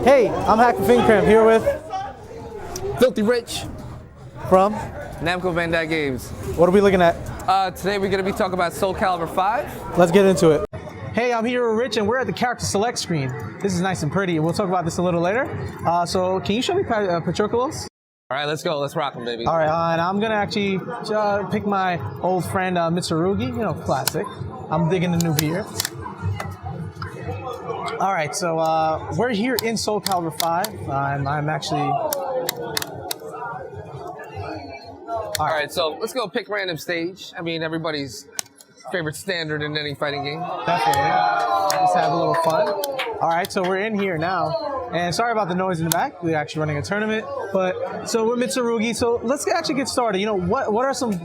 Hey, I'm Hak and Special here with Filthy Rich from Namco Bandai Games. What are we looking at? Today we're going to be talking about Soul Calibur 5. Let's get into it. Hey, I'm here with Rich and we're at the character select screen. This is nice and pretty. We'll talk about this a little later. So can you show me Patroclus? All right, let's go. Let's rock them, baby. All right, and I'm going to actually pick my old friend Mitsurugi, you know, classic. I'm digging the new beer. All right, so we're here in Soul Calibur 5. I'm actually... All right, so let's go pick random stage. I mean, everybody's favorite standard in any fighting game. Definitely. Just have a little fun. All right, so we're in here now. And sorry about the noise in the back. We're actually running a tournament. But so we're Mitsurugi. So let's actually get started. You know, what are some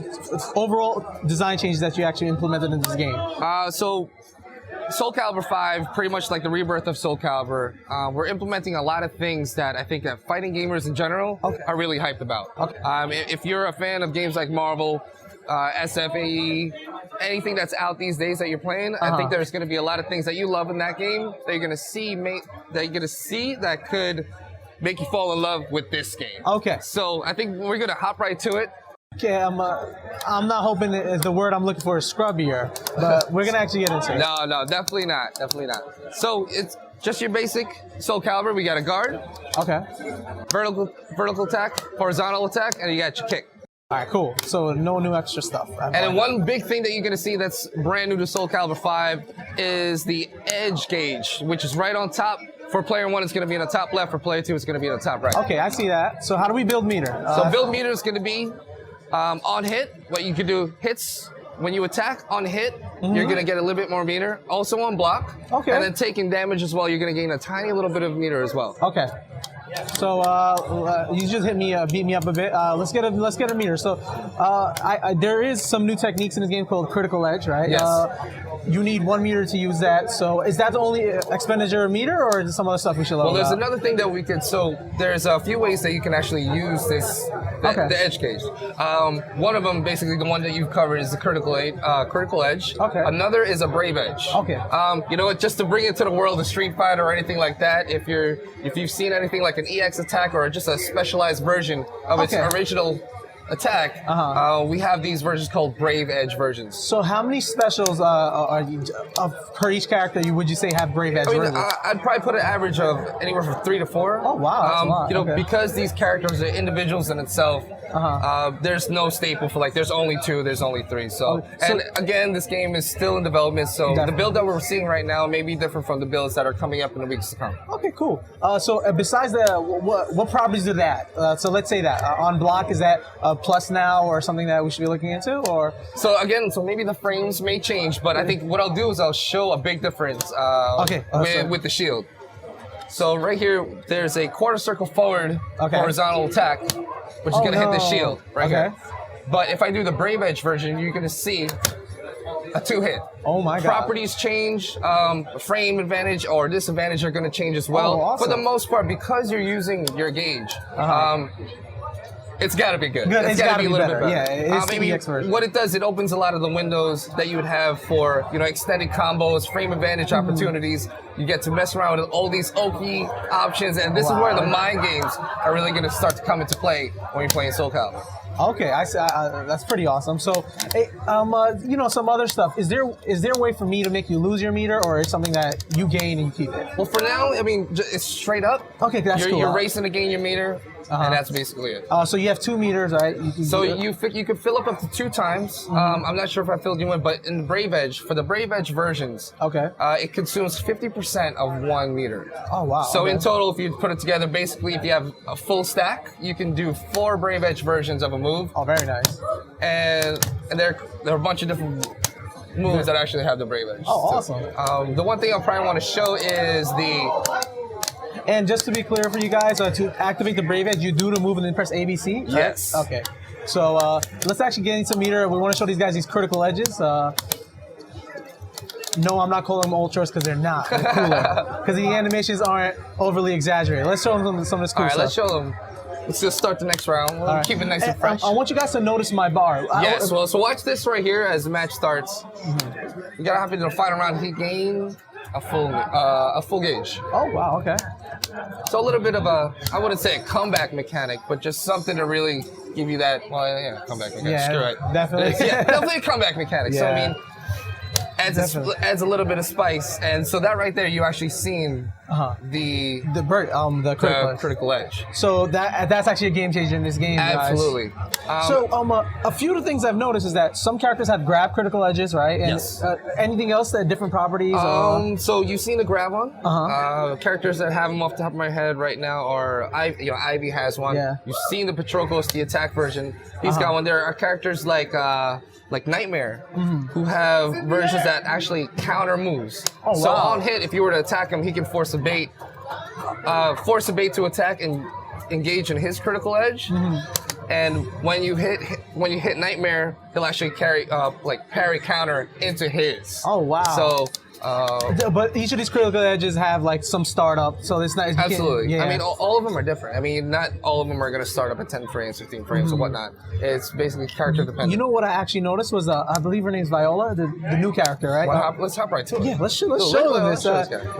overall design changes that you actually implemented in this game? So Soul Calibur 5, pretty much like the rebirth of Soul Calibur, we're implementing a lot of things that I think that fighting gamers in general are really hyped about. Okay. If you're a fan of games like Marvel, SFAE, anything that's out these days that you're playing, I think there's going to be a lot of things that you love in that game that you're going to see that could make you fall in love with this game. Okay. So I think we're going to hop right to it. Okay, I'm not hoping that the word I'm looking for is scrubbier, but we're gonna actually get into it. No, definitely not. So it's just your basic Soul Calibur. We got a guard. Okay. Vertical attack, horizontal attack, and you got your kick. All right, cool. So no new extra stuff. And then one big thing that you're gonna see that's brand new to Soul Calibur 5 is the edge gauge, which is right on top. For player 1, it's going to be in the top left. For player 2, it's going to be in the top right. Okay, I see that. So how do we build meter? So build meter is going to be on hit. What you can do, hits, when you attack on hit, you're going to get a little bit more meter. Also on block. Okay. And then taking damage as well, you're going to gain a tiny little bit of meter as well. Okay. So you just hit me, beat me up a bit. Let's get a meter. So there is some new techniques in this game called critical edge, right? Yes. You need 1 meter to use that. So is that the only expenditure of meter, or is there some other stuff we should learn? Well, there's another thing that we could. So there's a few ways that you can actually use this, the edge gauge. One of them, basically the one that you've covered, is the critical edge. Okay. Another is a brave edge. Okay. You know what? Just to bring it to the world of Street Fighter or anything like that, if you've seen anything like an EX attack or just a specialized version of its original attack, we have these versions called Brave Edge versions. So how many specials per each character would you say have Brave Edge versions? I'd probably put an average of anywhere from 3 to 4. Oh wow, that's a lot. You know, because these characters are individuals in itself, there's no staple for like there's only 2, there's only 3. So and again, this game is still in development, so the build that we're seeing right now may be different from the builds that are coming up in the weeks to come. Okay, cool. So besides what properties do that? So let's say that on block, is that plus now or something that we should be looking into, or? So again, maybe the frames may change, but I think what I'll do is I'll show a big difference with the shield. So right here, there's a quarter circle forward horizontal attack, which is going to hit the shield right here. But if I do the Brave Edge version, you're going to see a 2-hit. Oh my god. Properties change, frame advantage or disadvantage are going to change as well. Awesome. For the most part, because you're using your gauge, it's got to be good. It's got to be a little bit better. Yeah, maybe what it does, it opens a lot of the windows that you would have for extended combos, frame advantage opportunities. You get to mess around with all these oaky options, and this is where the mind games are really going to start to come into play when you're playing Soul Calibur. Okay, that's pretty awesome. So, hey, some other stuff. Is there a way for me to make you lose your meter, or is it something that you gain and you keep it? Well, for now, I mean, it's straight up. Okay, that's cool. You're racing to gain your meter, and that's basically it. So you have 2 meters, right? You could fill up to 2 times. I'm not sure if I filled you in, but in the Brave Edge, for the Brave Edge versions, it consumes 50% of 1 meter. Oh wow! So in total, if you put it together, basically, if you have a full stack, you can do 4 Brave Edge versions of a move. Oh, very nice. And there are a bunch of different moves that actually have the Brave Edge. Oh, awesome. The one thing I'll probably want to show is And just to be clear for you guys, to activate the Brave Edge, you do the move and then press ABC? Right? Yes. Okay. So let's actually get into meter. We want to show these guys these critical edges. No, I'm not calling them ultras because they're not. They're cooler. Because the animations aren't overly exaggerated. Let's show them some of this cool stuff. All right, let's show them. Let's just start the next round. We'll keep it nice and fresh. I want you guys to notice my bar. Yes, well, so watch this right here as the match starts. You gotta have to do the final round. He gained a full gauge. Oh wow, okay. So a little bit of a, I wouldn't say a comeback mechanic, but just something to really give you that, well, yeah, comeback mechanic. Yeah, Screw it. Definitely. Yeah, definitely a comeback mechanic. Yeah. So I mean, adds a little bit of spice, and so that right there, you actually seen the critical edge. So that's actually a game changer in this game, Absolutely. guys. So a few of the things I've noticed is that some characters have grab critical edges, right? And yes. Anything else that different properties? So you've seen the grab one. Characters that have them off the top of my head right now are Ivy has one. Yeah. You've seen the Patroclus, the attack version. He's got one. There are characters like Nightmare, who have versions that actually counter moves. Oh, so wow. on hit, if you were to attack him, he can force a bait to attack and engage in his critical edge. And when you hit Nightmare, he'll actually parry counter into his. Oh wow! So. But each of these critical edges have like some startup, so it's not. Absolutely. Yeah. I mean, all of them are different. I mean, not all of them are going to start up at 10 frames, 15 frames, or whatnot. It's basically character dependent. You know what I actually noticed was, I believe her name's Viola, the new character, right? Let's hop right to it. Yeah, let's show them this.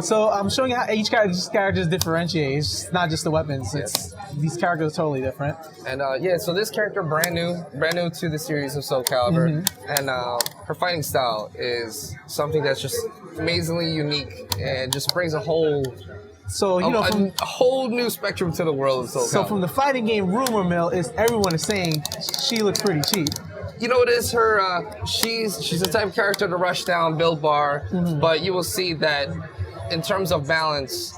So I'm showing you how each character's differentiate. It's not just the weapons. It's these characters are totally different. And so this character brand new to the series of Soul Calibur, and her fighting style is something that's just amazingly unique and just brings a whole whole new spectrum to the world of Soul Calibur. So from the fighting game rumor mill, everyone is saying she looks pretty cheap. You know, it is her. She's the type of character to rush down build bar, but you will see that in terms of balance,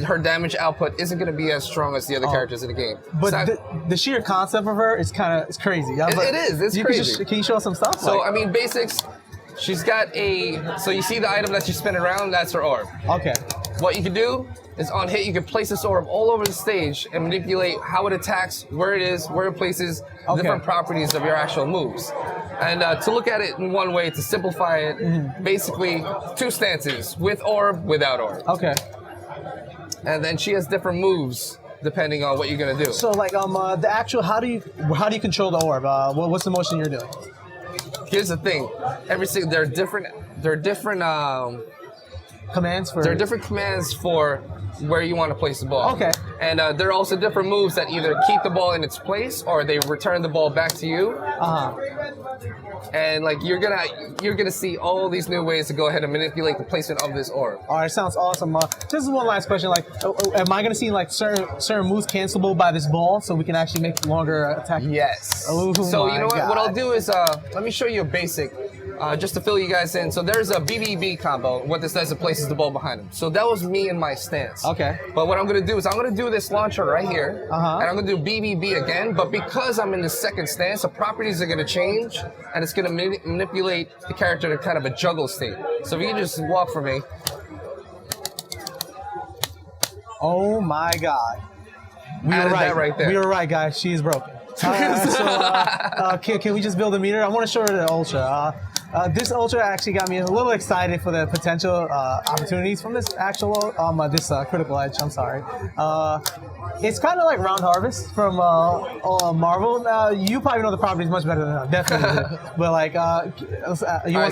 her damage output isn't going to be as strong as the other characters in the game. But the sheer concept of her is it's crazy. It is. It's crazy. Can you show us some stuff? So I mean, basics. She's got so you see the item that you spin around, that's her orb. Okay. What you can do is on hit, you can place this orb all over the stage and manipulate how it attacks, where it is, where it places, different properties of your actual moves. And to look at it in one way, to simplify it, basically 2 stances, with orb, without orb. Okay. And then she has different moves depending on what you're gonna do. So like the actual, how do you control the orb? What's the motion you're doing? Here's the thing. There are different commands for. There are different commands for where you want to place the ball. Okay. And there are also different moves that either keep the ball in its place or they return the ball back to you. And like you're gonna see all these new ways to go ahead and manipulate the placement of this orb. All right, sounds awesome. This is one last question. Like, am I gonna see like certain moves cancelable by this ball, so we can actually make longer attack? Yes. Oh, so you know what? God. What I'll do is let me show you a basic. Just to fill you guys in, so there's a BBB combo. What this does, it places the ball behind him. So that was me in my stance. Okay. But what I'm gonna do is I'm gonna do this launcher right here, and I'm gonna do BBB again. But because I'm in the second stance, the properties are gonna change, and it's gonna manipulate the character to kind of a juggle state. So if you can just walk for me. Oh my God. We Added were right. that right there. We were right, guys. She is broken. Can we just build a meter? I want to show her the Ultra. This Ultra actually got me a little excited for the potential opportunities from this actual, this critical edge. I'm sorry. It's kind of like Round Harvest from Marvel. You probably know the properties much better than I definitely. But like,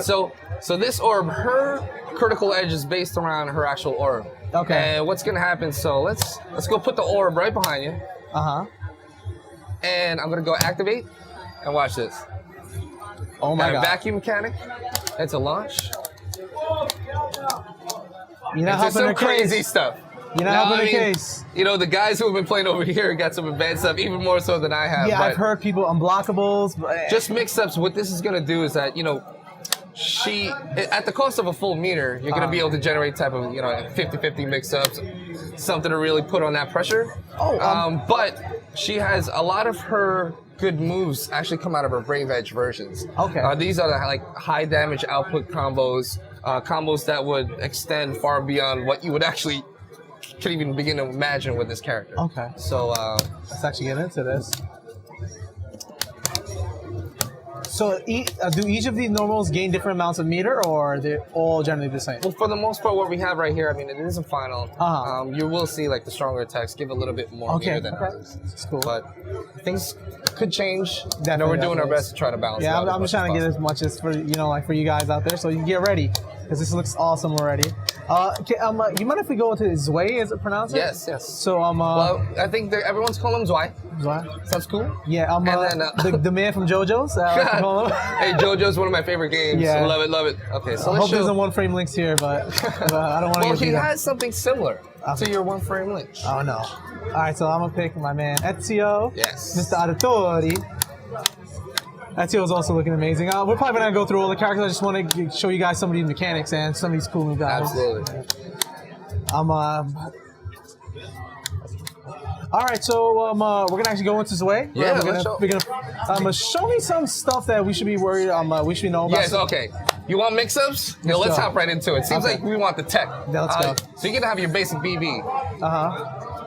so this orb, her critical edge is based around her actual orb. Okay. And what's gonna happen? So let's go put the orb right behind you. And I'm gonna go activate and watch this. Oh my God. Vacuum mechanic. It's a launch. You're not helping some crazy case. stuff. You're not helping the case. You know, the guys who have been playing over here got some advanced stuff, even more so than I have. Yeah, I've heard people unblockables. Just mix-ups. What this is gonna do is that, at the cost of a full meter, you're gonna be able to generate type of, 50-50 mix-ups, something to really put on that pressure. But she has a lot of her good moves actually come out of her Brave Edge versions. Okay. These are the high damage output combos, combos that would extend far beyond what you would actually could even begin to imagine with this character. Okay. So let's actually get into this. So do each of these normals gain different amounts of meter, or are they all generally the same? Well, for the most part, what we have right here, I mean, it isn't final. You will see the stronger attacks give a little bit more meter than others. That's cool. But things could change. Definitely, we're doing our best to try to balance it out. I'm just trying to get as much as for for you guys out there, so you can get ready. because this looks awesome already. You mind if we go into Zwei, is it pronounced? Yes, yes. So well, I think everyone's calling him Zwei. Zwei? Sounds cool. Yeah, the man from JoJo's. Hey, JoJo's one of my favorite games. Yeah. Love it. Okay, so I hope there's no one frame links here, but I don't want to. Well, he has something similar to your one frame link. Oh no. All right, so I'm gonna pick my man Ezio. Yes. Mr. Auditore. Ezio's also looking amazing. We're probably not gonna go through all the characters. I just want to show you guys some of these mechanics and some of these cool new guys. Absolutely. All right, so we're gonna actually go into Zwei. Yeah, we're gonna show me some stuff that we should be worried. We should know about. Yes, okay. You want mix-ups? Yeah, let's hop right into it. Seems like we want the tech. Yeah, let's go. So you're gonna have your basic BB.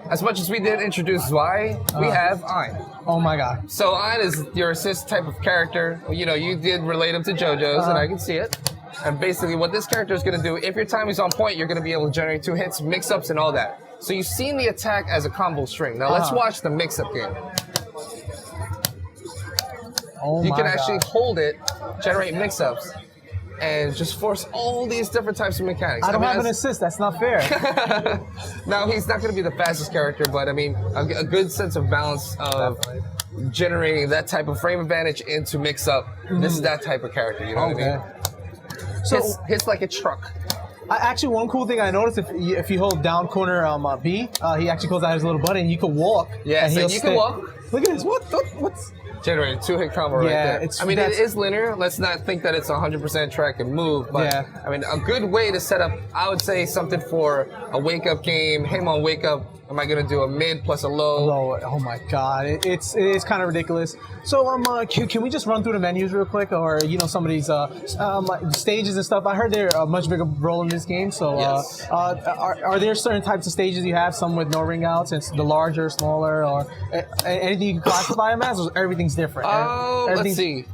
As much as we did introduce Zwei, we have Ein. Oh my god. So Ein is your assist type of character. You know, you did relate him to JoJo's, and I can see it. And basically what this character is going to do, if your timing is on point, you're going to be able to generate 2 hits, mix-ups, and all that. So you've seen the attack as a combo string. Now let's watch the mix-up game. You can actually hold it, generate mix-ups, and just force all these different types of mechanics. I don't have an assist. That's not fair. Now, he's not going to be the fastest character, but I mean, a good sense of balance of generating that type of frame advantage into mix-up. This is that type of character, you know what I mean? So hits like a truck. Actually, one cool thing I noticed, if you hold down corner B, he actually goes out his little button, and you can walk. Yeah, so you can walk. Look at this. What's... Generated 2-hit combo right there. I mean, it is linear. Let's not think that it's 100% track and move, but I mean, a good way to set up, I would say, something for a wake-up game. Him on wake-up, am I going to do a mid plus a low? Oh my god, it is kind of ridiculous. So can we just run through the menus real quick, or some of these stages and stuff? I heard they're a much bigger role in this game. So are there certain types of stages you have? Some with no ring outs, and the larger, smaller, or anything you can classify them as? Or everything's different. Let's see.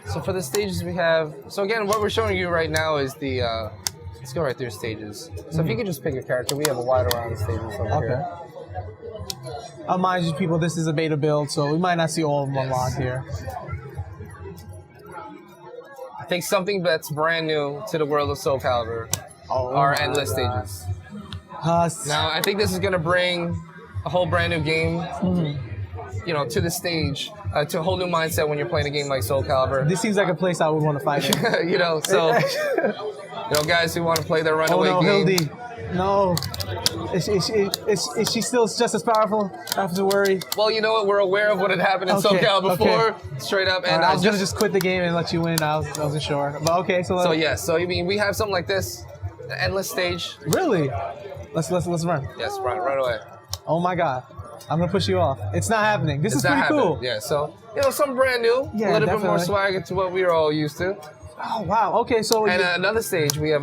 So for the stages we have, so again, what we're showing you right now is the. Let's go right through stages. So if you could just pick a character, we have a wide around of stages over here. Mind you, people, this is a beta build, so we might not see all of them unlocked here. I think something that's brand new to the world of Soul Calibur are endless stages. Now, I think this is going to bring a whole brand new game, to the stage, to a whole new mindset when you're playing a game like Soul Calibur. This seems like a place I would want to fight in. So... guys who want to play their runaway game. Hildy. No. Is she still just as powerful? I have to worry. Well, you know what? We're aware of what had happened in Soul Calibur before. Straight up. And I was going to just quit the game and let you win. I wasn't sure. But okay, so you mean we have something like this? The endless stage. Really? Let's run. Yes, run away. Oh my god. I'm going to push you off. It's not happening. This is pretty cool. Yeah, so, something brand new. A little bit more swagger to what we were all used to. Oh wow! Okay, so another stage we have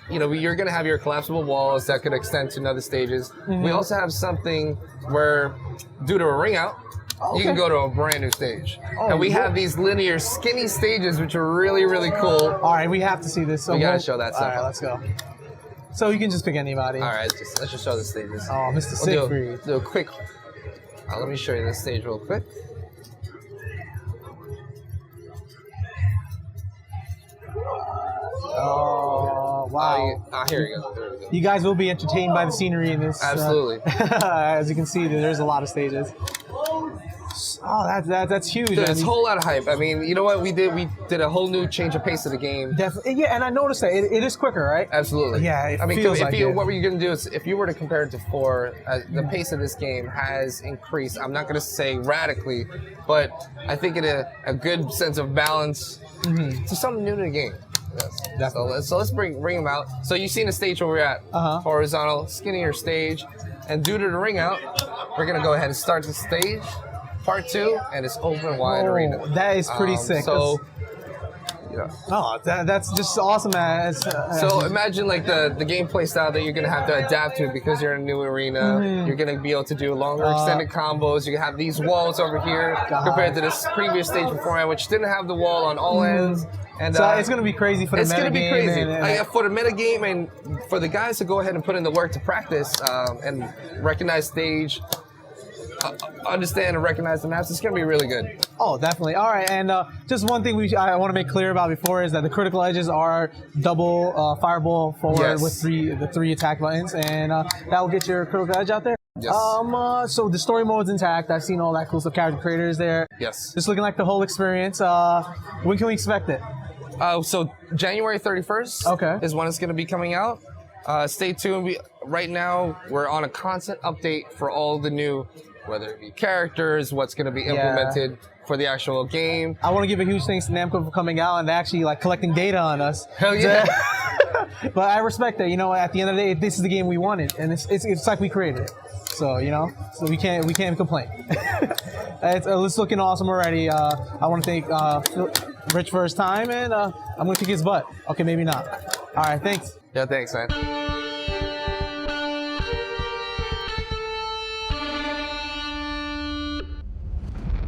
you're gonna have your collapsible walls that could extend to other stages. We also have something where, due to a ring out, you can go to a brand new stage, and we have these linear skinny stages which are really really cool. All right, we have to see this. So we gotta show that stuff. All right, let's go. So you can just pick anybody. All right, let's just show the stages. Oh, Mr. Siegfried. Do a quick. Let me show you this stage real quick. Oh, wow. Here we go. You guys will be entertained by the scenery in this. Absolutely. As you can see, there's a lot of stages. Oh, that's huge. There's a whole lot of hype. I mean, you know what we did? We did a whole new change of pace of the game. Definitely. Yeah, and I noticed that it is quicker, right? Absolutely. Yeah, what we're going to do is, if you were to compare it to 4, the pace of this game has increased. I'm not going to say radically, but I think in a good sense of balance to something new to the game. Yes. So let's bring them out. So you've seen the stage where we're at, horizontal, skinnier stage, and due to the ring out, we're gonna go ahead and start the stage, part 2, and it's open wide arena. That is pretty sick. So, that's just awesome. So imagine like the gameplay style that you're gonna have to adapt to because you're in a new arena. You're gonna be able to do longer extended combos. You have these walls over here compared to this previous stage beforehand, which didn't have the wall on all ends. And so it's going to be crazy for the meta game. It's going to be crazy. For the meta game and for the guys to go ahead and put in the work to practice and recognize stage. understand and recognize the maps, it's going to be really good. Oh, definitely. All right, and just one thing I want to make clear about before is that the critical edges are double fireball forward with the three attack buttons, and that will get your critical edge out there. Yes. So the story mode's intact. I've seen all that cool stuff. Character creators there. Yes. Just looking like the whole experience. When can we expect it? So January 31st is when it's going to be coming out. Stay tuned. Right now, we're on a constant update for all the new, whether it be characters, what's going to be implemented for the actual game. I want to give a huge thanks to Namco for coming out and actually like collecting data on us. Hell yeah. But I respect that. You know, at the end of the day, this is the game we wanted, and it's like we created it. So you know, so we can't complain. It's looking awesome already. I want to thank Rich for his time, and I'm gonna kick his butt. Okay, maybe not. All right, thanks. Yeah, thanks, man.